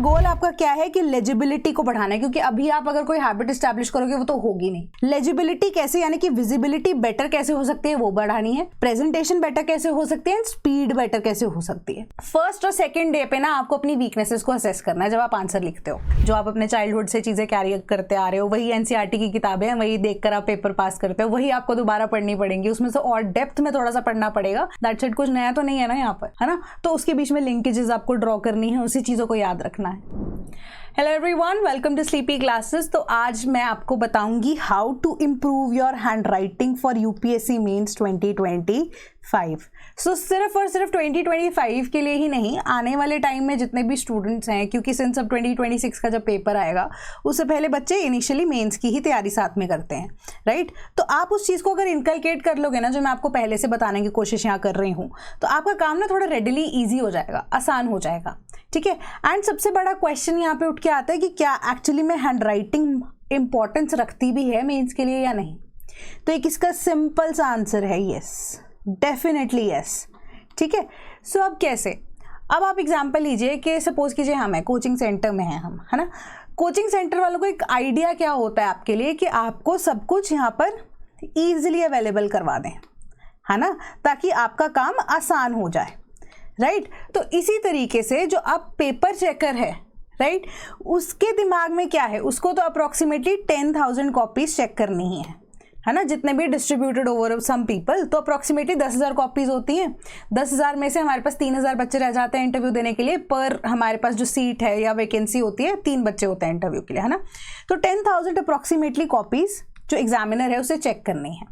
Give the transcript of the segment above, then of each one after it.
गोल आपका क्या है कि लेजिबिलिटी को बढ़ाना है, क्योंकि अभी आप अगर कोई हैबिट एस्टैब्लिश करोगे वो तो होगी नहीं। लेजिबिलिटी कैसे, यानी कि विजिबिलिटी बेटर कैसे हो सकती है वो बढ़ानी है, प्रेजेंटेशन बेटर कैसे हो सकती है, स्पीड बेटर कैसे हो सकती है। फर्स्ट और सेकंड डे पे ना आपको अपनी वीकनेसेस को असेस करना है जब आप आंसर लिखते हो। जो आप अपने चाइल्डहुड से चीजें कैरी करते आ रहे हो, वही एनसीईआरटी की किताबें हैं, वही देखकर आप पेपर पास करते हो, वही आपको दोबारा पढ़नी पड़ेंगी, उसमें से और डेप्थ में थोड़ा सा पढ़ना पड़ेगा। दैट्स इट, कुछ नया तो नहीं है ना यहाँ पर, है ना। तो उसके बीच में लिंकेजेस आपको ड्रॉ करनी है, उसी चीजों को याद रखना है। Hello everyone, welcome to sleepy classes. तो आज मैं आपको बताऊंगी how to improve your hand writing for UPSC mains 2025। So सिर्फ और सिर्फ 2025 के लिए ही नहीं, आने वाले टाइम में जितने भी स्टूडेंट्स हैं, क्योंकि सिंस अब 2026 का जब पेपर आएगा उससे पहले बच्चे इनिशियली मेंस की ही तैयारी साथ में करते हैं, राइट। तो आप उस चीज़ को अगर इनकलकेट कर लोगे ना, जो मैं आपको पहले से बताने की कोशिश यहाँ कर रही हूँ, तो आपका काम ना थोड़ा रेडिली ईजी हो जाएगा, आसान हो जाएगा, ठीक है। एंड सबसे बड़ा क्वेश्चन यहाँ पे उठ के आता है कि क्या एक्चुअली में हैंड राइटिंग इंपॉर्टेंस रखती भी है मेंस के लिए या नहीं। तो एक इसका सिंपल सा आंसर है यस, डेफिनेटली यस, ठीक है। सो अब कैसे, अब आप एग्जांपल लीजिए कि सपोज कीजिए हम हैं कोचिंग सेंटर में हैं हम, है ना। कोचिंग सेंटर वालों को एक आइडिया क्या होता है आपके लिए कि आपको सब कुछ यहाँ पर ईजिली अवेलेबल करवा दें, है ना, ताकि आपका काम आसान हो जाए, राइट। तो इसी तरीके से जो आप पेपर चेकर है, राइट, उसके दिमाग में क्या है, उसको तो अप्रोक्सीमेटली 10,000 कॉपीज चेक करनी है ना, जितने भी डिस्ट्रीब्यूटेड ओवर सम पीपल, तो अप्रोक्सीमेटली 10,000 कॉपीज होती हैं। 10,000 में से हमारे पास 3,000 बच्चे रह जाते हैं इंटरव्यू देने के लिए, पर हमारे पास जो सीट है या वैकेंसी होती है 3 बच्चे होते हैं इंटरव्यू के लिए, है ना। तो 10,000 अप्रोक्सीमेटली कॉपीज जो एग्जामिनर है उसे चेक करनी है।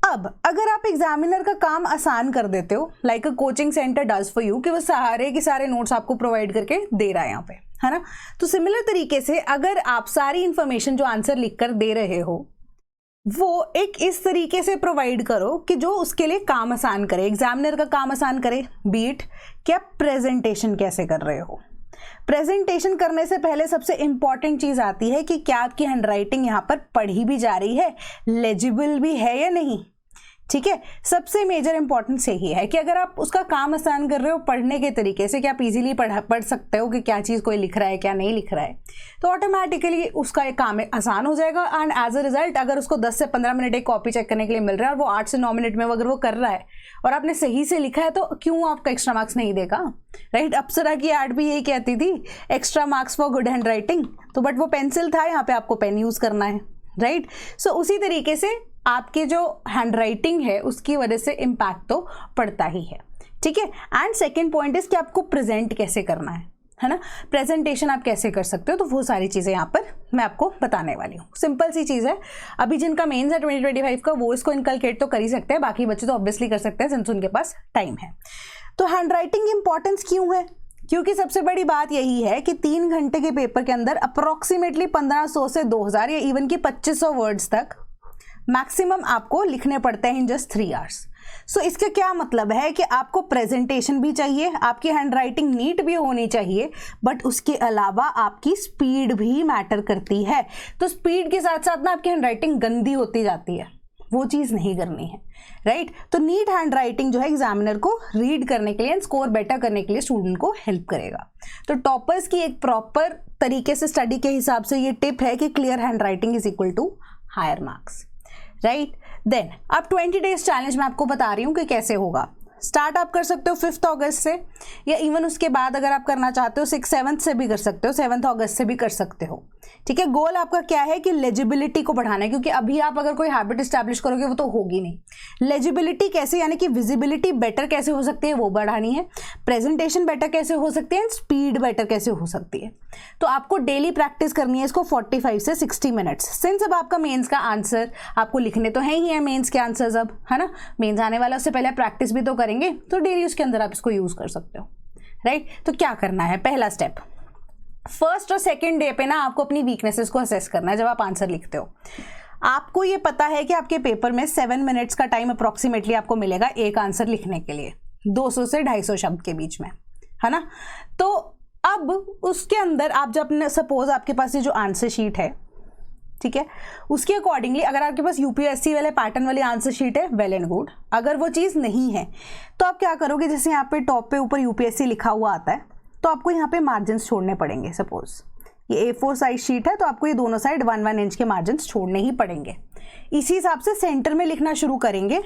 अब अगर आप एग्जामिनर का काम आसान कर देते हो, like a coaching centre does for you, कि वो सारे के सारे नोट्स आपको प्रोवाइड करके दे रहा है यहाँ पे, है ना। तो सिमिलर तरीके से अगर आप सारी इंफॉर्मेशन जो आंसर लिख कर दे रहे हो वो एक इस तरीके से प्रोवाइड करो कि जो उसके लिए काम आसान करे, एग्जामिनर का काम आसान करे। बीट कि आप प्रेजेंटेशन कैसे कर रहे हो। प्रेजेंटेशन करने से पहले सबसे इंपॉर्टेंट चीज आती है कि क्या आपकी हैंडराइटिंग यहाँ पर पढ़ी भी जा रही है, लेजिबल भी है या नहीं, ठीक है। सबसे मेजर इंपॉर्टेंस यही है कि अगर आप उसका काम आसान कर रहे हो पढ़ने के तरीके से, कि आप इजीली पढ़ सकते हो कि क्या चीज़ कोई लिख रहा है क्या नहीं लिख रहा है, तो ऑटोमेटिकली उसका एक काम आसान हो जाएगा। एंड एज अ रिजल्ट अगर उसको 10 से 15 मिनट एक कॉपी चेक करने के लिए मिल रहा है और वो 8 से 9 मिनट में अगर वो कर रहा है और आपने सही से लिखा है, तो क्यों आपका एक्स्ट्रा मार्क्स नहीं देगा, राइट। अप्सरा की एड भी यही कहती थी, extra marks for good hand writing. तो बट वो पेंसिल था, यहाँ पे आपको पेन यूज करना है, राइट। सो उसी तरीके से आपके जो हैंड राइटिंग है उसकी वजह से इम्पैक्ट तो पड़ता ही है, ठीक है। एंड सेकेंड पॉइंट इज कि आपको प्रेजेंट कैसे करना है ना, प्रेजेंटेशन आप कैसे कर सकते हो। तो वो सारी चीज़ें यहाँ पर मैं आपको बताने वाली हूँ। सिंपल सी चीज़ है, अभी जिनका मेंस है 2025 का वो इसको इनकलकेट तो कर ही सकते हैं, बाकी बच्चे तो ऑब्वियसली कर सकते हैं सिंस उनके पास टाइम है। तो हैंड राइटिंग इंपॉर्टेंस क्यों है, क्योंकि सबसे बड़ी बात यही है कि 3 घंटे के पेपर के अंदर अप्रोक्सीमेटली 1500 से 2000 या इवन की 2500 वर्ड्स तक मैक्सिमम आपको लिखने पड़ते हैं इन जस्ट 3 आवर्स। सो इसका क्या मतलब है कि आपको प्रेजेंटेशन भी चाहिए, आपकी हैंड राइटिंग नीट भी होनी चाहिए, बट उसके अलावा आपकी स्पीड भी मैटर करती है। तो स्पीड के साथ साथ ना आपकी हैंड राइटिंग गंदी होती जाती है, वो चीज़ नहीं करनी है, राइट। तो नीट हैंड राइटिंग जो है एग्जामिनर को रीड करने के लिए एंड स्कोर बेटर करने के लिए स्टूडेंट को हेल्प करेगा। तो टॉपर्स की एक प्रॉपर तरीके से स्टडी के हिसाब से ये टिप है कि clear hand writing is equal to higher marks, right. Then अब 20 डेज चैलेंज मैं आपको बता रही हूँ कि कैसे होगा। स्टार्ट आप कर सकते हो 5 अगस्त से, या इवन उसके बाद अगर आप करना चाहते हो 6-7 से भी कर सकते हो, 7 अगस्त से भी कर सकते हो, ठीक है। गोल आपका क्या है कि लेजिबिलिटी को बढ़ाना है, क्योंकि अभी आप अगर कोई हैबिट एस्टैब्लिश करोगे वो तो होगी नहीं। लेजिबिलिटी कैसे, यानी कि विजिबिलिटी बेटर कैसे हो सकती है वो बढ़ानी है, प्रेजेंटेशन बेटर कैसे हो सकती है, स्पीड बेटर कैसे हो सकती है। तो आपको डेली प्रैक्टिस करनी है इसको 45 से 60 मिनट्स। सिंस अब आपका मेंस का आंसर आपको लिखने तो है ही है, मेंस के आंसर्स अब, है ना, मेंस आने वाला, उससे पहले प्रैक्टिस भी तो करेंगे, तो डेली उसके अंदर आप इसको यूज कर सकते हो, राइट। तो क्या करना है, पहला स्टेप, फर्स्ट और सेकंड डे पे ना आपको अपनी वीकनेसेस को असेस करना है जब आप आंसर लिखते हो। आपको ये पता है कि आपके पेपर में 7 मिनट्स का टाइम अप्रोक्सीमेटली आपको मिलेगा एक आंसर लिखने के लिए, 200 से 250 शब्द के बीच में, है ना। तो अब उसके अंदर आप जब सपोज आपके पास ये जो आंसर शीट है, ठीक है, उसके अकॉर्डिंगली अगर आपके पास यूपीएससी वाले पैटर्न वाली आंसर शीट है, वेल एंड गुड। अगर वो चीज़ नहीं है तो आप क्या करोगे, जैसे यहाँ पे टॉप पे ऊपर यूपीएससी लिखा हुआ आता है, तो आपको यहाँ पे मार्जिन छोड़ने पड़ेंगे। सपोज ये A4 साइज शीट है तो आपको ये दोनों साइड 1-1 इंच के मार्जिन छोड़ने ही पड़ेंगे। इसी हिसाब से सेंटर में लिखना शुरू करेंगे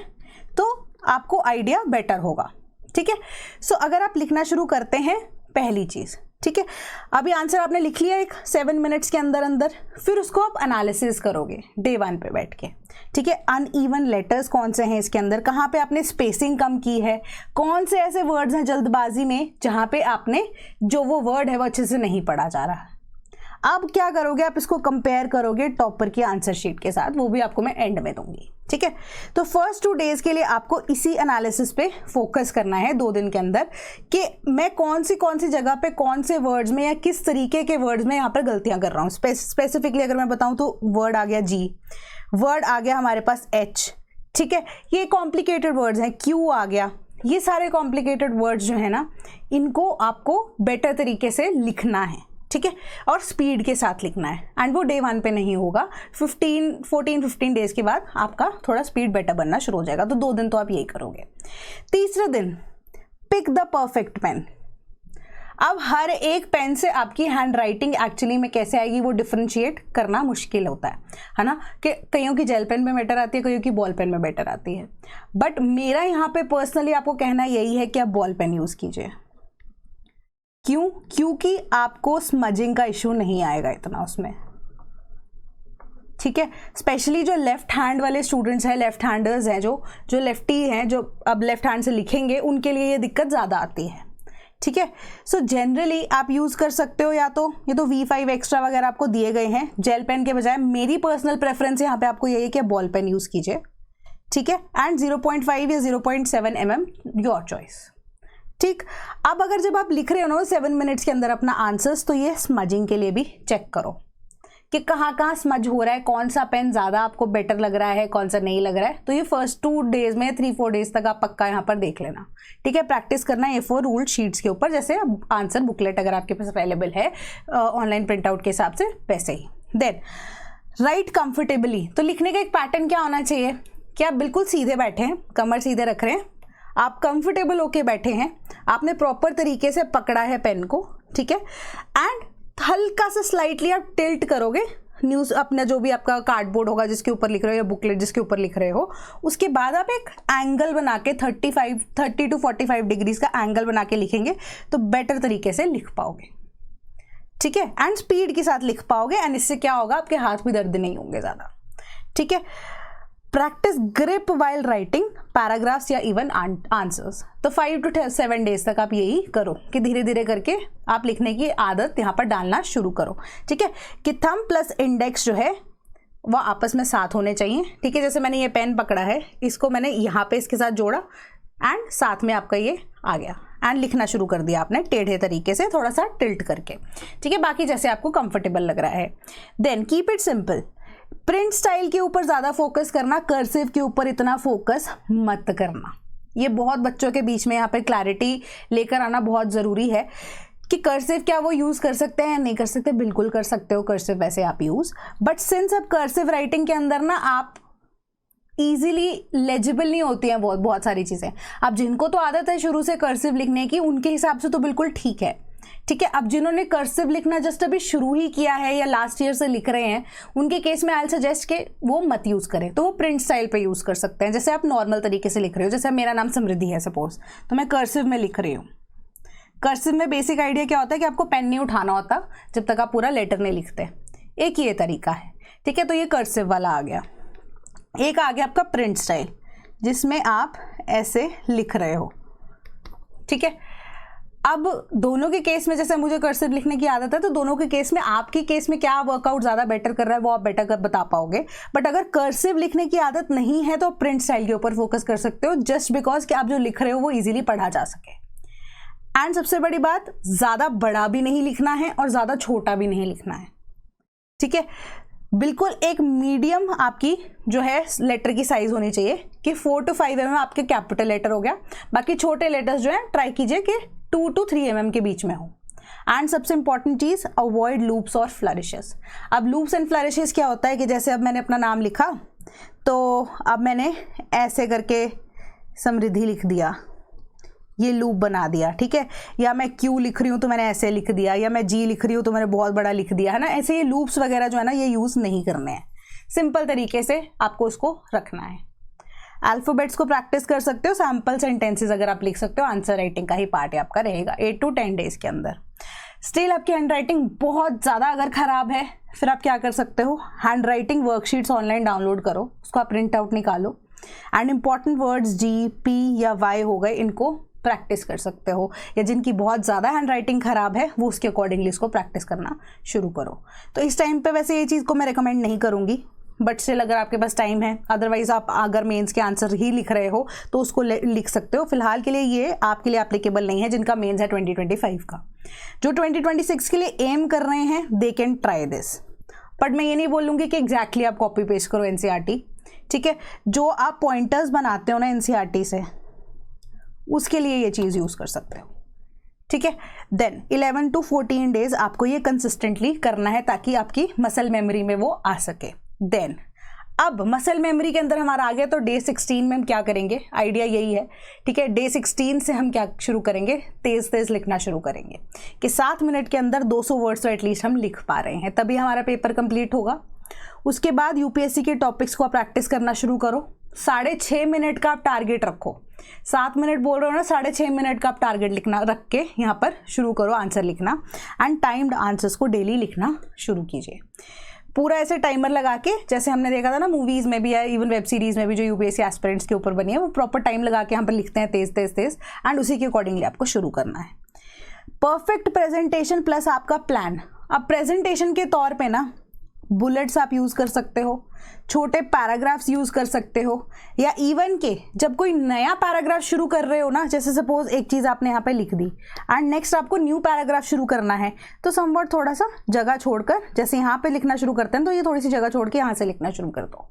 तो आपको आइडिया बेटर होगा। ठीक है, सो अगर आप लिखना शुरू करते हैं पहली चीज़, ठीक है, अभी आंसर आपने लिख लिया एक 7 मिनट्स के अंदर अंदर, फिर उसको आप एनालिसिस करोगे डे 1 पे बैठ के। ठीक है, अनइवन लेटर्स कौन से हैं इसके अंदर, कहाँ पे आपने स्पेसिंग कम की है, कौन से ऐसे वर्ड्स हैं जल्दबाजी में जहाँ पे आपने जो वो वर्ड है वो अच्छे से नहीं पढ़ा जा रहा। अब क्या करोगे, आप इसको कंपेयर करोगे टॉपर की आंसर शीट के साथ, वो भी आपको मैं एंड में दूंगी। ठीक है, तो फर्स्ट 2 डेज के लिए आपको इसी एनालिसिस पे फोकस करना है 2 दिन के अंदर कि मैं कौन सी जगह पे कौन से वर्ड्स में या किस तरीके के वर्ड्स में यहाँ पर गलतियां कर रहा हूँ। स्पेसिफिकली अगर मैं बताऊँ तो वर्ड आ गया G, वर्ड आ गया हमारे पास H। ठीक है, ये कॉम्प्लिकेटेड वर्ड्स हैं, Q आ गया, ये सारे कॉम्प्लिकेटेड वर्ड्स जो है ना इनको आपको बेटर तरीके से लिखना है। ठीक है, और स्पीड के साथ लिखना है, एंड वो डे 1 पे नहीं होगा, 14-15 डेज के बाद आपका थोड़ा स्पीड बेटर बनना शुरू हो जाएगा। तो 2 दिन तो आप यही करोगे। तीसरे दिन पिक द परफेक्ट पेन। अब हर एक पेन से आपकी हैंड राइटिंग एक्चुअली में कैसे आएगी वो डिफ्रेंशिएट करना मुश्किल होता है ना, कि कईयों की जेल पेन में बेटर आती है, कईयों की बॉल पेन में बेटर आती है, बट मेरा यहाँ पे पर्सनली आपको कहना यही है कि आप बॉल पेन यूज कीजिए। क्यों? क्योंकि आपको स्मजिंग का इशू नहीं आएगा इतना उसमें। ठीक है, स्पेशली जो लेफ्ट हैंड वाले स्टूडेंट्स हैं, लेफ्ट हैंडर्स हैं, जो लेफ्टी हैं, जो अब लेफ्ट हैंड से लिखेंगे, उनके लिए ये दिक्कत ज़्यादा आती है। ठीक है, सो जनरली आप यूज़ कर सकते हो या तो ये तो V5 एक्स्ट्रा वगैरह आपको दिए गए हैं जेल पेन के बजाय। मेरी पर्सनल प्रेफरेंस यहाँ पे आपको यही है कि बॉल पेन यूज़ कीजिए। ठीक है, एंड 0.5 या 0.7 mm योर चॉइस। ठीक, अब अगर जब आप लिख रहे हो ना 7 मिनट्स के अंदर अपना आंसर्स, तो ये स्मजिंग के लिए भी चेक करो कि कहाँ कहाँ स्मज हो रहा है, कौन सा पेन ज़्यादा आपको बेटर लग रहा है, कौन सा नहीं लग रहा है। तो ये फर्स्ट 2 डेज में 3-4 डेज तक आप पक्का यहाँ पर देख लेना। ठीक है, प्रैक्टिस करना A4 रूल्ड शीट्स के ऊपर, जैसे आंसर बुकलेट अगर आपके पास अवेलेबल है ऑनलाइन प्रिंट आउट के हिसाब से वैसे ही। Then right comfortably. तो लिखने का एक पैटर्न क्या होना चाहिए कि आप बिल्कुल सीधे बैठे हैं, कमर सीधे रख रहे हैं, आप कंफर्टेबल होके बैठे हैं, आपने प्रॉपर तरीके से पकड़ा है पेन को। ठीक है, एंड हल्का सा स्लाइटली आप टिल्ट करोगे न्यूज़ अपना जो भी आपका कार्डबोर्ड होगा जिसके ऊपर लिख रहे हो या बुकलेट जिसके ऊपर लिख रहे हो, उसके बाद आप एक एंगल बना के 30 to 45 डिग्रीज का एंगल बना के लिखेंगे तो बेटर तरीके से लिख पाओगे। ठीक है, एंड स्पीड के साथ लिख पाओगे, एंड इससे क्या होगा, आपके हाथ भी दर्द नहीं होंगे ज़्यादा। ठीक है, practice grip while writing paragraphs या इवन आंसर्स। तो 5 to 7 डेज तक आप यही करो कि धीरे धीरे करके आप लिखने की आदत यहाँ पर डालना शुरू करो। ठीक है, कि थंब प्लस इंडेक्स जो है वह आपस में साथ होने चाहिए। ठीक है, जैसे मैंने ये पेन पकड़ा है, इसको मैंने यहाँ पे इसके साथ जोड़ा एंड साथ में आपका ये आ गया, एंड लिखना शुरू कर दिया आपने टेढ़े तरीके से, थोड़ा सा टिल्ट करके। ठीक है, बाकी जैसे आपको कंफर्टेबल लग रहा है। Then keep it simple. Print style के ऊपर ज़्यादा फोकस करना, कर्सिव के ऊपर इतना फोकस मत करना। ये बहुत बच्चों के बीच में यहाँ पे क्लैरिटी लेकर आना बहुत ज़रूरी है कि कर्सिव क्या वो यूज़ कर सकते हैं या नहीं कर सकते। बिल्कुल कर सकते हो कर्सिव, वैसे आप यूज़, बट सिंस अब कर्सिव राइटिंग के अंदर ना आप ईजिली लेजिबल नहीं होती हैं बहुत सारी चीज़ें। अब जिनको तो आदत है शुरू से कर्सिव लिखने की, उनके हिसाब से तो बिल्कुल ठीक है। ठीक है, अब जिन्होंने कर्सिव लिखना जस्ट अभी शुरू ही किया है या लास्ट ईयर से लिख रहे हैं, उनके केस में आई सजेस्ट कि वो मत यूज़ करें, तो वो प्रिंट स्टाइल पे यूज़ कर सकते हैं। जैसे आप नॉर्मल तरीके से लिख रहे हो, जैसे मेरा नाम समृद्धि है सपोज, तो मैं कर्सिव में लिख रही हूँ। कर्सिव में बेसिक आइडिया क्या होता है कि आपको पेन नहीं उठाना होता जब तक आप पूरा लेटर नहीं लिखते। एक ये तरीका है। ठीक है, तो ये कर्सिव वाला आ गया। एक आ गया आपका प्रिंट स्टाइल, जिसमें आप ऐसे लिख रहे हो। ठीक है, अब दोनों के केस में जैसे मुझे कर्सिव लिखने की आदत है, तो दोनों के केस में आपके केस में क्या वर्कआउट ज़्यादा बेटर कर रहा है वो आप बेटर कर बता पाओगे। बट अगर कर्सिव लिखने की आदत नहीं है तो आप प्रिंट स्टाइल के ऊपर फोकस कर सकते हो, जस्ट बिकॉज कि आप जो लिख रहे हो वो इजीली पढ़ा जा सके। एंड सबसे बड़ी बात, ज़्यादा बड़ा भी नहीं लिखना है और ज़्यादा छोटा भी नहीं लिखना है। ठीक है, बिल्कुल एक मीडियम आपकी जो है लेटर की साइज होनी चाहिए कि 4 to 5 mm आपके कैपिटल लेटर हो गया। बाकी छोटे लेटर्स जो है ट्राई कीजिए कि 2 to 3 mm के बीच में हो। एंड सबसे इंपॉर्टेंट चीज़, अवॉइड लूप्स और फ्लरिशेस। अब लूप्स एंड फ्लरिशेस क्या होता है कि जैसे अब मैंने अपना नाम लिखा, तो अब मैंने ऐसे करके समृद्धि लिख दिया, ये लूप बना दिया, ठीक है, या मैं Q लिख रही हूँ तो मैंने ऐसे लिख दिया, या मैं G लिख रही हूँ तो मैंने बहुत बड़ा लिख दिया, है ना। ऐसे ये लूप्स वगैरह जो है ना ये यूज़ नहीं करने हैं, सिंपल तरीके से आपको इसको रखना है। अल्फ़ाबेट्स को प्रैक्टिस कर सकते हो, सैम्पल सेंटेंसेस अगर आप लिख सकते हो, आंसर राइटिंग का ही पार्ट आपका रहेगा 8 to 10 डेज के अंदर। स्टिल आपकी हैंड राइटिंग बहुत ज़्यादा अगर ख़राब है, फिर आप क्या कर सकते हो, hand writing worksheets online download करो, उसको आप प्रिंट आउट निकालो and important words G, P या Y हो गए, इनको प्रैक्टिस कर सकते हो, या जिनकी बहुत ज़्यादा हैंड राइटिंग ख़राब है वो उसके अकॉर्डिंगली इसको प्रैक्टिस करना शुरू करो। तो इस टाइम पे वैसे ये चीज़ को मैं रिकमेंड नहीं करूँगी, बट स्टिल अगर आपके पास टाइम है, अदरवाइज आप अगर मेंस के आंसर ही लिख रहे हो तो उसको लिख सकते हो। फिलहाल के लिए ये आपके लिए एप्लीकेबल नहीं है जिनका मेंस है 2025 का। जो 2026 के लिए एम कर रहे हैं they can try this, but मैं ये नहीं बोलूँगी कि एग्जैक्टली आप कॉपी पेस्ट करो NCERT, ठीक है। जो आप पॉइंटर्स बनाते हो ना NCERT से, उसके लिए ये चीज़ यूज़ कर सकते हो, ठीक है। देन 11 to 14 डेज आपको ये कंसिस्टेंटली करना है ताकि आपकी मसल मेमोरी में वो आ सके। देन अब मसल मेमोरी के अंदर हमारा आ गया, तो डे 16 में हम क्या करेंगे, आइडिया यही है, ठीक है। डे 16 से हम क्या शुरू करेंगे, तेज़ तेज़ लिखना शुरू करेंगे कि 7 मिनट के अंदर 200 वर्ड्स तो एटलीस्ट हम लिख पा रहे हैं, तभी हमारा पेपर कंप्लीट होगा। उसके बाद UPSC के टॉपिक्स को आप प्रैक्टिस करना शुरू करो। 6.5 मिनट का आप टारगेट रखो, 7 मिनट बोल रहे हो ना, 6.5 मिनट का आप टारगेट लिखना रख के यहाँ पर शुरू करो आंसर लिखना, एंड टाइम्ड आंसर्स को डेली लिखना शुरू कीजिए। पूरा ऐसे टाइमर लगा के, जैसे हमने देखा था ना मूवीज़ में भी या इवन वेब सीरीज़ में भी जो UPSC एस्पिरेंट्स के ऊपर बनी है, वो प्रॉपर टाइम लगा के यहाँ पर लिखते हैं तेज़ तेज़ तेज़, एंड उसी के अकॉर्डिंगली आपको शुरू करना है। परफेक्ट प्रेजेंटेशन प्लस आपका प्लान। अब प्रेजेंटेशन के तौर पे ना बुलेट्स आप यूज़ कर सकते हो, छोटे पैराग्राफ्स यूज़ कर सकते हो, या इवन के जब कोई नया पैराग्राफ शुरू कर रहे हो ना, जैसे सपोज एक चीज़ आपने यहाँ पे लिख दी एंड नेक्स्ट आपको न्यू पैराग्राफ शुरू करना है, तो समवट थोड़ा सा जगह छोड़कर, जैसे यहाँ पे लिखना शुरू करते हैं तो ये थोड़ी सी जगह छोड़ के यहाँ से लिखना शुरू कर दो।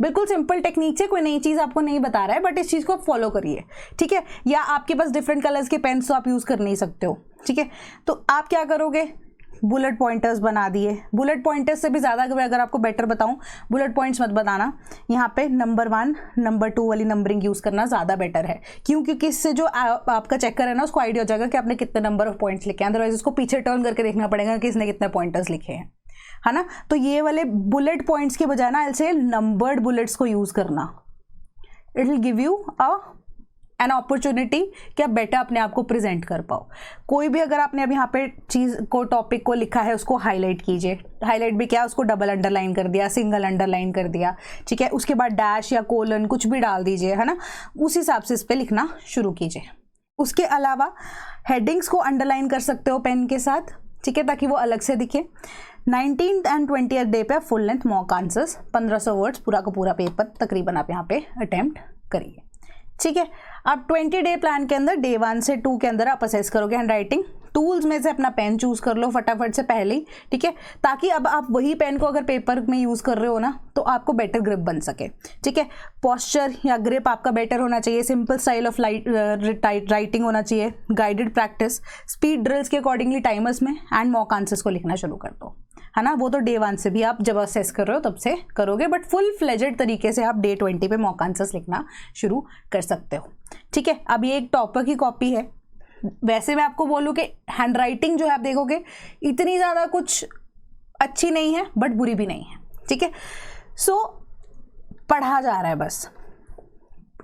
बिल्कुल सिंपल टेक्निक से, कोई नई चीज़ आपको नहीं बता रहा है, बट इस चीज़ को आप फॉलो करिए, ठीक है। या आपके पास डिफरेंट कलर्स के पेन्स तो आप यूज़ कर नहीं सकते हो, ठीक है। तो आप क्या करोगे, बुलेट पॉइंटर्स बना दिए। बुलेट पॉइंटर्स से भी ज़्यादा अगर आपको बेटर बताऊं, बुलेट पॉइंट्स मत बताना, यहाँ पे नंबर 1 नंबर 2 वाली नंबरिंग यूज़ करना ज़्यादा बेटर है। क्योंकि इससे जो आपका चेकर है ना, उसको आइडिया हो जाएगा कि आपने कितने नंबर ऑफ पॉइंट्स लिखे हैं, अदरवाइज उसको पीछे टर्न करके देखना पड़ेगा कि इसने कितने पॉइंटर्स लिखे हैं, है ना। तो ये वाले बुलेट पॉइंट्स के बजाय ना ऐसे नंबर्ड बुलेट्स को यूज़ करना, it will give you an opportunity कि आप बेटर अपने आप को प्रेजेंट कर पाओ। कोई भी अगर आपने अब यहाँ पे चीज़ को, टॉपिक को लिखा है, उसको हाईलाइट कीजिए। हाईलाइट भी क्या, उसको डबल अंडरलाइन कर दिया, सिंगल अंडरलाइन कर दिया, ठीक है। उसके बाद डैश या कोलन कुछ भी डाल दीजिए, है ना। उस हिसाब से इस पर लिखना शुरू कीजिए। उसके अलावा हेडिंग्स को अंडरलाइन कर सकते हो पेन के साथ, ठीक है, ताकि वो अलग से दिखे। 19th and 20th डे पे full length mock answers 1500 words पूरा का पूरा पेपर तकरीबन आप यहाँ पे अटेम्प्ट करिए, ठीक है। अब 20 डे प्लान के अंदर डे 1 से 2 के अंदर आप असेस करोगे हैंड राइटिंग। टूल्स में से अपना पेन चूज कर लो फटाफट से पहले ही, ठीक है, ताकि अब आप वही पेन को अगर पेपर में यूज़ कर रहे हो ना, तो आपको बेटर ग्रिप बन सके, ठीक है। पॉस्चर या ग्रिप आपका बेटर होना चाहिए, सिंपल स्टाइल ऑफ राइटिंग होना चाहिए, गाइडेड प्रैक्टिस, स्पीड ड्रिल्स के अकॉर्डिंगली टाइमर्स में, एंड मॉक आंसर्स को लिखना शुरू कर दो, है ना। वो तो डे 1 से भी आप जब असेस कर रहे हो तब से करोगे, बट फुल फ्लेजेड तरीके से आप डे 20 पे मॉक आंसर्स लिखना शुरू कर सकते हो, ठीक है। अब ये एक टॉपर की कॉपी है। वैसे मैं आपको बोलूँ कि हैंड राइटिंग जो है आप देखोगे इतनी ज़्यादा कुछ अच्छी नहीं है, बट बुरी भी नहीं है, ठीक है। सो पढ़ा जा रहा है, बस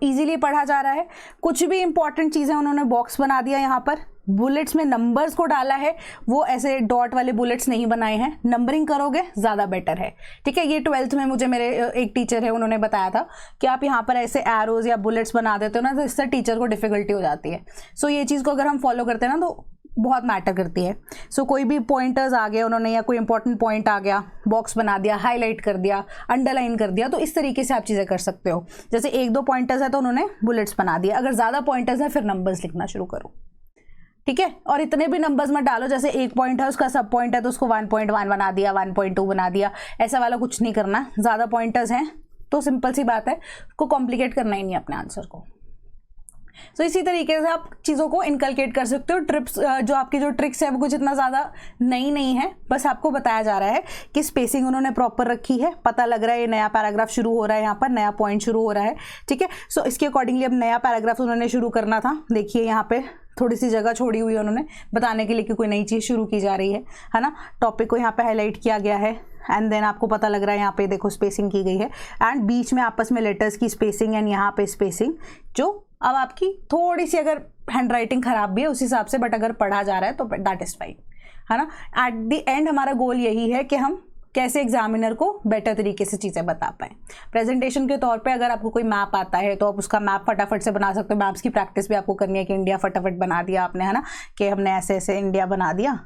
इजीली पढ़ा जा रहा है। कुछ भी इंपॉर्टेंट चीज़ें उन्होंने बॉक्स बना दिया यहाँ पर, बुलेट्स में नंबर्स को डाला है, वो ऐसे डॉट वाले बुलेट्स नहीं बनाए हैं। नंबरिंग करोगे ज़्यादा बेटर है, ठीक है। ये 12th में मुझे मेरे एक टीचर है, उन्होंने बताया था कि आप यहाँ पर ऐसे एरोज या बुलेट्स बना देते हो ना, तो इससे टीचर को डिफिकल्टी हो जाती है। सो ये चीज़ को अगर हम फॉलो करते हैं ना, तो बहुत मैटर करती है। सो कोई भी पॉइंटर्स आ गए उन्होंने, या कोई इंपॉर्टेंट पॉइंट आ गया, बॉक्स बना दिया, हाईलाइट कर दिया, अंडरलाइन कर दिया, तो इस तरीके से आप चीज़ें कर सकते हो। जैसे 1-2 पॉइंटर्स है तो उन्होंने बुलेट्स बना दिया, अगर ज़्यादा पॉइंटर्स है फिर नंबर्स लिखना शुरू करो, ठीक है। और इतने भी नंबर्स मत डालो, जैसे एक पॉइंट है उसका सब पॉइंट है तो उसको 1.1 बना दिया, 1.2 बना दिया, ऐसा वाला कुछ नहीं करना। ज़्यादा पॉइंटर्स हैं तो सिंपल सी बात है, उसको कॉम्प्लिकेट करना ही नहीं अपने आंसर को। सो इसी तरीके से आप चीज़ों को इनकलकेट कर सकते हो। ट्रिप्स जो आपकी जो ट्रिक्स है वो कुछ इतना ज़्यादा नई नहीं है, बस आपको बताया जा रहा है कि स्पेसिंग उन्होंने प्रॉपर रखी है, पता लग रहा है ये नया पैराग्राफ शुरू हो रहा है, यहाँ पर नया पॉइंट शुरू हो रहा है, ठीक है। सो इसके अकॉर्डिंगली अब नया पैराग्राफ उन्होंने शुरू करना था। देखिए यहाँ पे थोड़ी सी जगह छोड़ी हुई है उन्होंने बताने के लिए कि कोई नई चीज़ शुरू की जा रही है ना। टॉपिक को यहाँ पे हाईलाइट किया गया है एंड देन आपको पता लग रहा है यहाँ पे देखो स्पेसिंग की गई है एंड बीच में आपस में लेटर्स की स्पेसिंग एंड यहाँ पे स्पेसिंग, जो अब आपकी थोड़ी सी अगर हैंड राइटिंग खराब भी है उस हिसाब से, बट अगर पढ़ा जा रहा है तो दैट इज़ फाइन, है ना। एट द एंड हमारा गोल यही है कि हम कैसे एग्जामिनर को बेटर तरीके से चीज़ें बता पाएँ। प्रेजेंटेशन के तौर पे अगर आपको कोई मैप आता है तो आप उसका मैप फटाफट से बना सकते हो। मैप्स की प्रैक्टिस भी आपको करनी है कि इंडिया फटाफट बना दिया आपने, है ना, कि हमने ऐसे ऐसे इंडिया बना दिया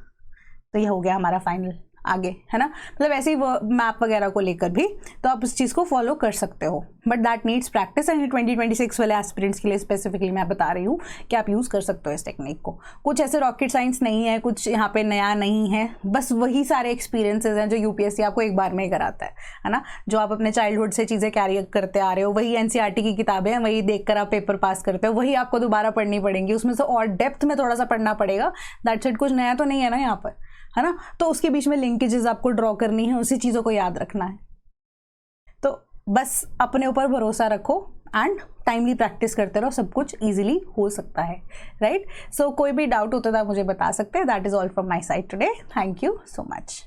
तो ये हो गया हमारा फाइनल आगे, है ना। मतलब ऐसे ही मैप वगैरह को लेकर भी तो आप उस चीज़ को फॉलो कर सकते हो, but that needs practice and 2026 वाले एस्पिरेंट्स के लिए स्पेसिफिकली मैं बता रही हूँ कि आप यूज़ कर सकते हो इस टेक्निक को। कुछ ऐसे रॉकेट साइंस नहीं है, कुछ यहाँ पे नया नहीं है, बस वही सारे एक्सपीरियंसेस हैं जो यूपीएससी आपको एक बार में ही कराता है ना। जो आप अपने चाइल्डहुड से चीज़ें कैरी करते आ रहे हो, वही एनसीईआरटी की किताबें हैं, वही देखकर आप पेपर पास करते हो, वही आपको दोबारा पढ़नी पड़ेंगी, उसमें से और डेप्थ में थोड़ा सा पढ़ना पड़ेगा। दैट्स इट, कुछ नया तो नहीं है ना यहाँ पर, है ना। तो उसके बीच में लिंकेजेस आपको ड्रॉ करनी है, उसी चीज़ों को याद रखना है। तो बस अपने ऊपर भरोसा रखो एंड टाइमली प्रैक्टिस करते रहो, सब कुछ इजीली हो सकता है, राइट। सो कोई भी डाउट होता है तो आप मुझे बता सकते हैं। That is all from my side today. Thank you so much.